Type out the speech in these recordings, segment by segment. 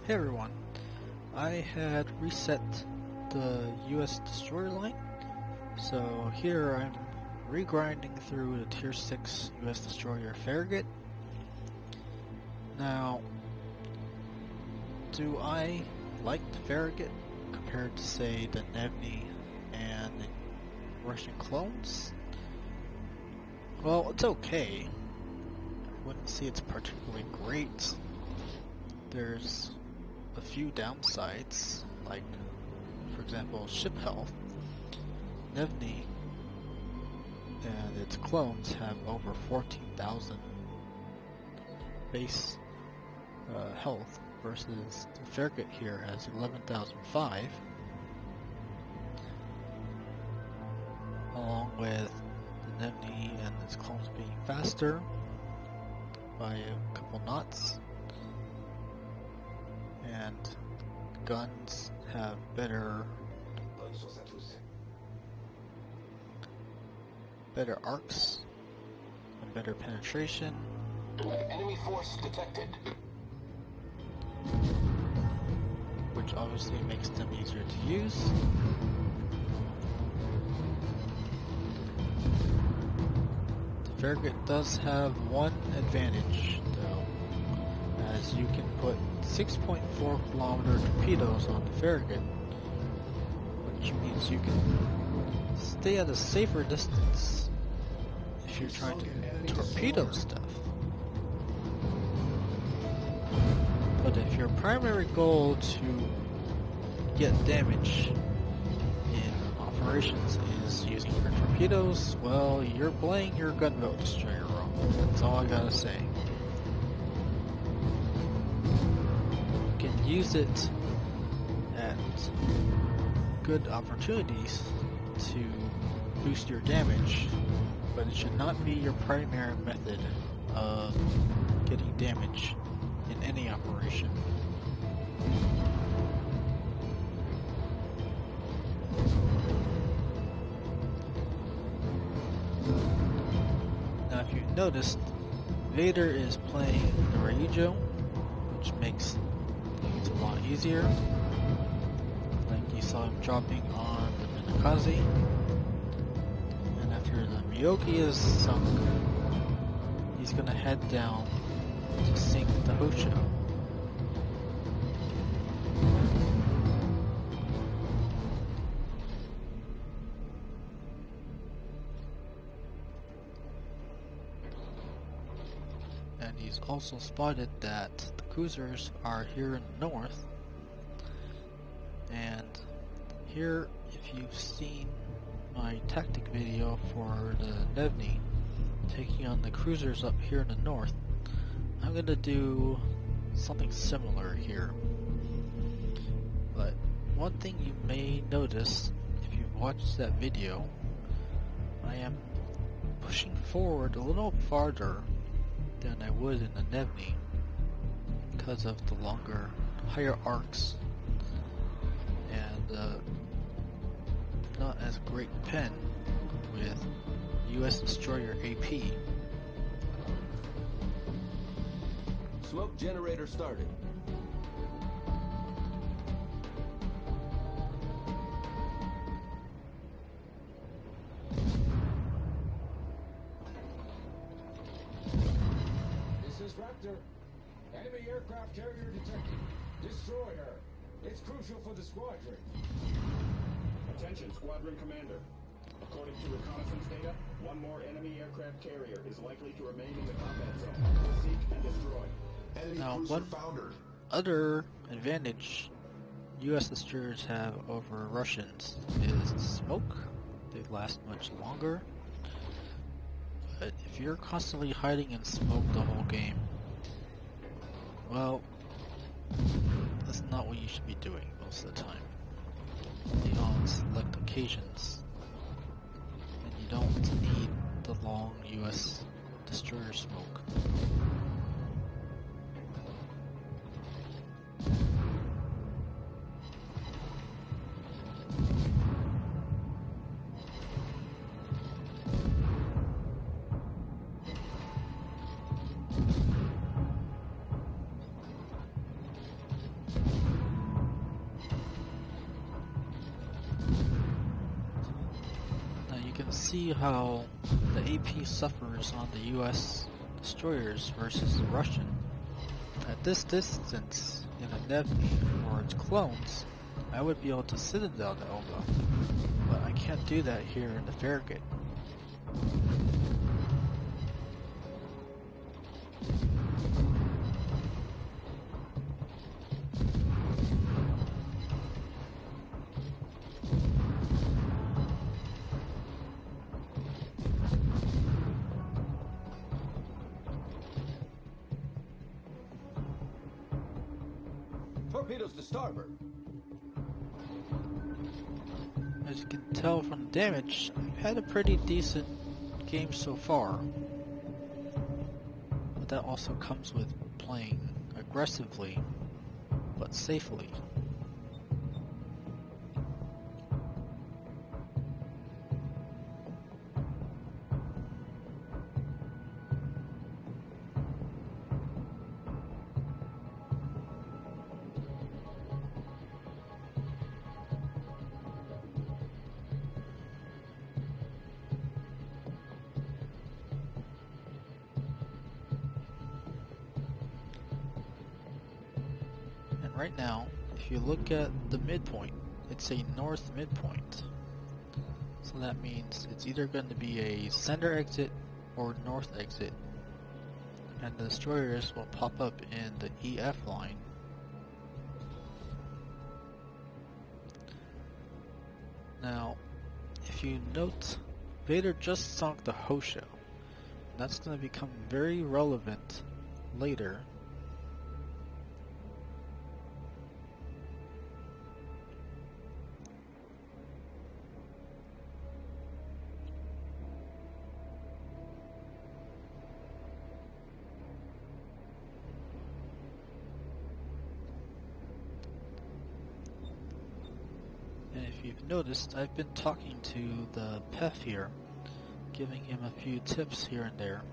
Hey everyone, I had reset the US destroyer line, so here I'm regrinding through the tier 6 US destroyer Farragut. Now, do I like the Farragut compared to say the Gnevy and the Russian clones? Well, it's okay. I wouldn't say it's particularly great. There's a few downsides, like, for example, ship health. Gnevy and its clones have over 14,000 base health versus the Farragut here has 11,005, along with the Gnevy and its clones being faster by a couple knots. And guns have better arcs and better penetration. Enemy force detected. Which obviously makes them easier to use. The Farragut does have one advantage though, as you can put 6.4 kilometer torpedoes on the Farragut, which means you can stay at a safer distance if you're trying to torpedo stuff. But if your primary goal to get damage in operations is using your torpedoes, well, you're playing your gunboat destroyer wrong. That's all I gotta say. Use it at good opportunities to boost your damage, but it should not be your primary method of getting damage in any operation. Now if you've noticed, Vader is playing the Ryujo, which makes things a lot easier. Like you saw him dropping on the Minakaze, and after the Ryoki is sunk, he's gonna head down to sink the Hosho. And he's also spotted that the cruisers are here in the north, and here, if you've seen my tactic video for the Gnevy taking on the cruisers up here in the north, I'm gonna do something similar here. But one thing you may notice if you've watched that video, I am pushing forward a little farther than I would in the Gnevy because of the longer, higher arcs and not as great pen with US Destroyer AP. Smoke generator started. This is Raptor. Enemy aircraft carrier detected. Destroy her. It's crucial for the squadron. Attention, Squadron Commander. According to reconnaissance data, one more enemy aircraft carrier is likely to remain in the combat zone. Seek and destroy. Enemy Now, cruiser one foundered. other advantage US destroyers have over Russians is smoke. They last much longer. But if you're constantly hiding in smoke the whole game, well, that's not what you should be doing most of the time. Only on select occasions. And you don't need the long US destroyer smoke. see how the AP suffers on the US destroyers versus the Russian. At this distance, in a Gnevy or its clones, I would be able to citadel the Elba, but I can't do that here in the Farragut. Torpedoes to starboard. As you can tell from the damage, I've had a pretty decent game so far. But that also comes with playing aggressively, but safely. Right now, if you look at the midpoint, it's a north midpoint. So that means it's either going to be a center exit or north exit. And the destroyers will pop up in the EF line. Now, if you note, Vader just sunk the Hosho. That's going to become very relevant later. And if you've noticed, I've been talking to the PEF here, giving him a few tips here and there.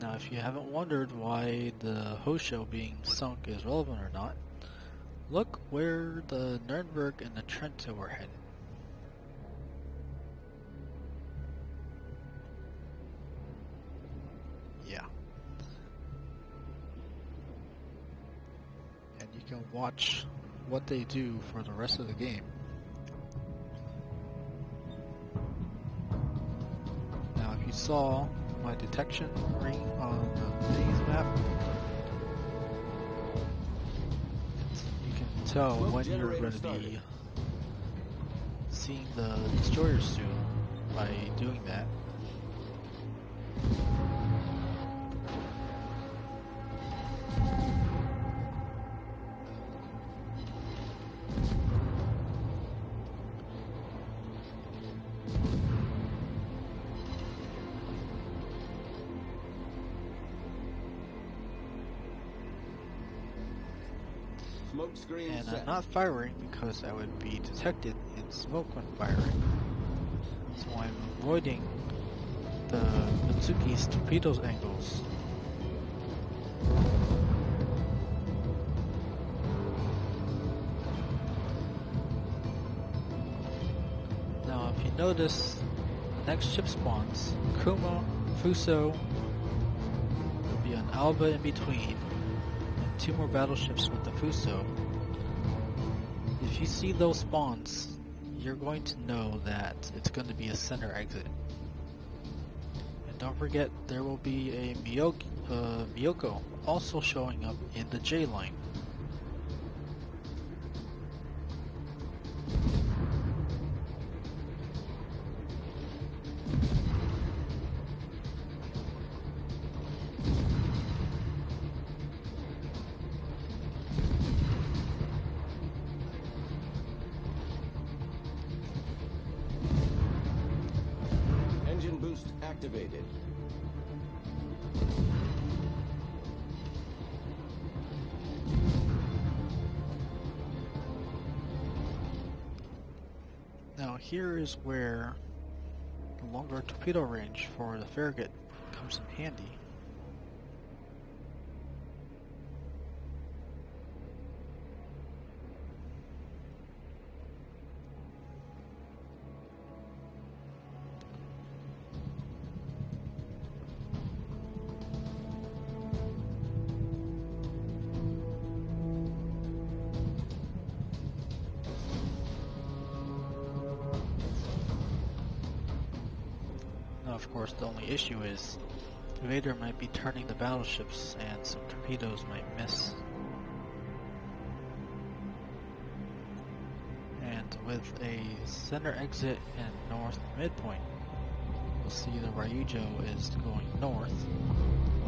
Now, if you haven't wondered why the Hosho being sunk is relevant or not, look where the Nuremberg and the Trento were headed. Yeah. And you can watch what they do for the rest of the game. Now, if you saw my detection ring on the minis map, you can tell when you're going to be seeing the destroyers soon by doing that. Smoke screen And set. I'm not firing because I would be detected in smoke when firing. So I'm avoiding the Mitsuki's torpedoes angles. Now if you notice, the next ship spawns, Kuma, Fuso, there'll be an Alba in between, and 2 more battleships with the Fuso. If you see those spawns, you're going to know that it's going to be a center exit. And don't forget, there will be a Miyoko also showing up in the J line. Engine boost activated. Now here is where the longer torpedo range for the Farragut comes in handy. of course, the only issue is Vader might be turning the battleships and some torpedoes might miss. And with a center exit and north midpoint, you'll see the Ryujo is going north,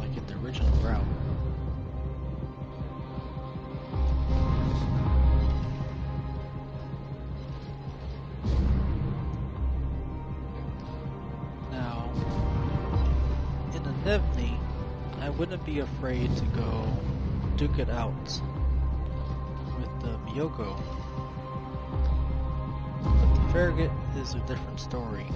like in the original route. Now, in the Gnevy, I wouldn't be afraid to go duke it out with the Miyoko. But the Farragut is a different story.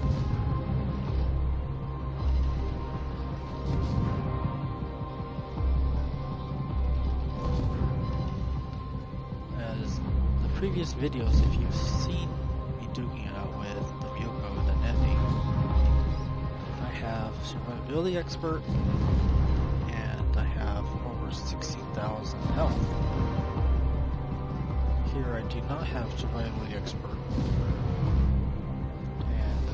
As the previous videos, if you've seen me duking it out with the Miyoko and the Gnevy, I have survivability expert and I have over 60,000 health. Here I do not have survivability expert, and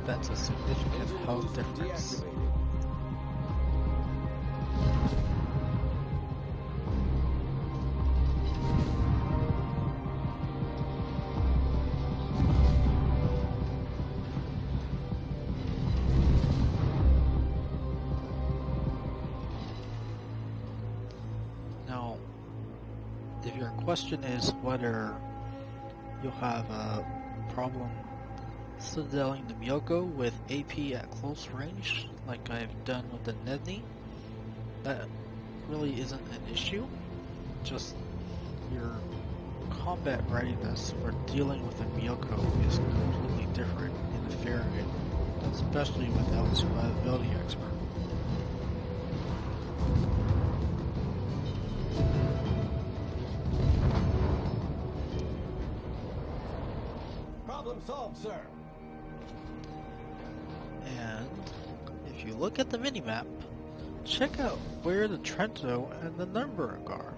that's a significant health difference. Deactivated. Now, if your question is whether you'll have a problem citadeling the Miyoko with AP at close range, like I've done with the Gnevy, that really isn't an issue. Just your combat readiness for dealing with the Miyoko is completely different in the Farragut, especially without survivability expert. Problem solved, sir. And if you look at the minimap, check out where the Trento and the Nuremberg are.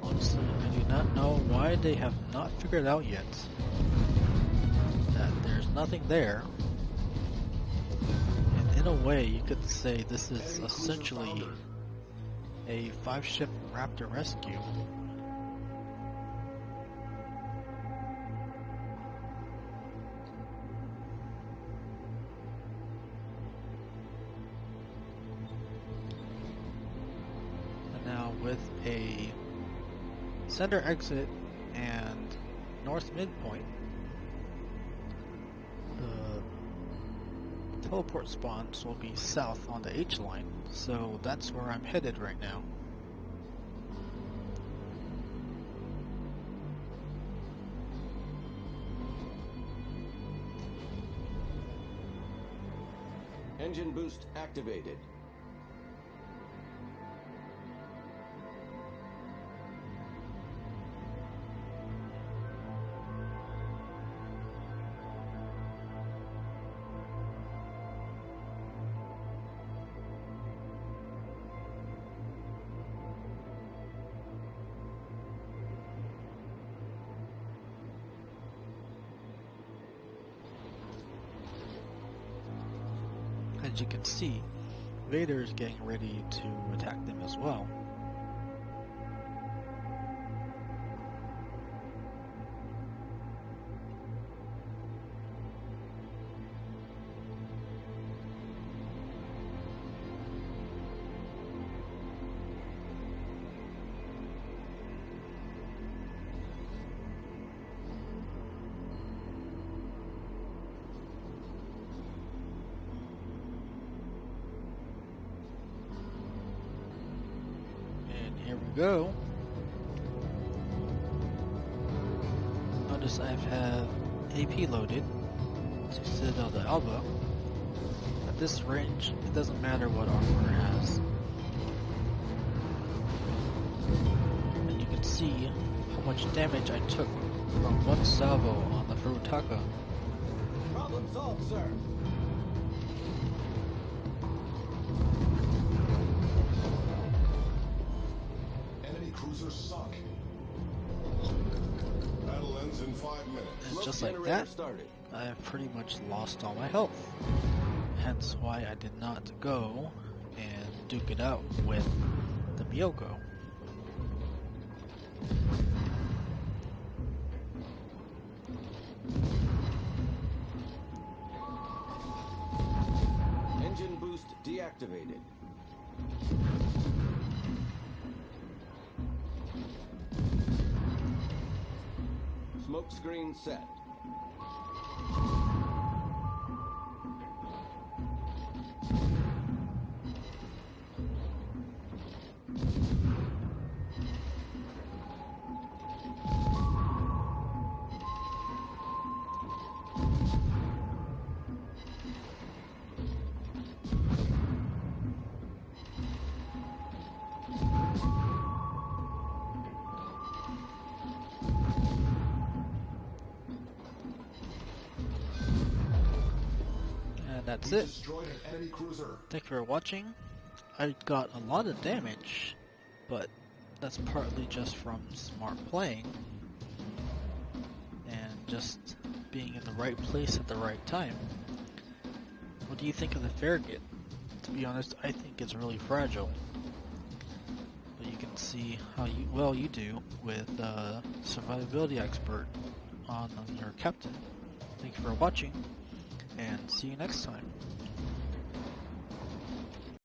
Honestly, I do not know why they have not figured out yet that there's nothing there. And in a way, you could say this is essentially a 5-ship Raptor rescue. Now with a center exit and north midpoint, the teleport spawns will be south on the H line, so that's where I'm headed right now. Engine boost activated. As you can see, Vader is getting ready to attack them as well. Here we go. Notice I have AP loaded to Citadel de Alba. At this range, it doesn't matter what armor it has. And you can see how much damage I took from one salvo on the Furutaka. Problem solved, sir. Enemy cruiser sunk. Battle ends in 5 minutes. And Smoke just like generator that, started. I have pretty much lost all my health. Hence why I did not go and duke it out with the Miyoko. Engine boost deactivated. Smoke screen set. That's We it. destroyed an enemy cruiser. Thank you for watching. I got a lot of damage, but that's partly just from smart playing and just being in the right place at the right time. What do you think of the Farragut? To be honest, I think it's really fragile. But you can see how well you do with survivability expert on your captain. Thank you for watching, and see you next time.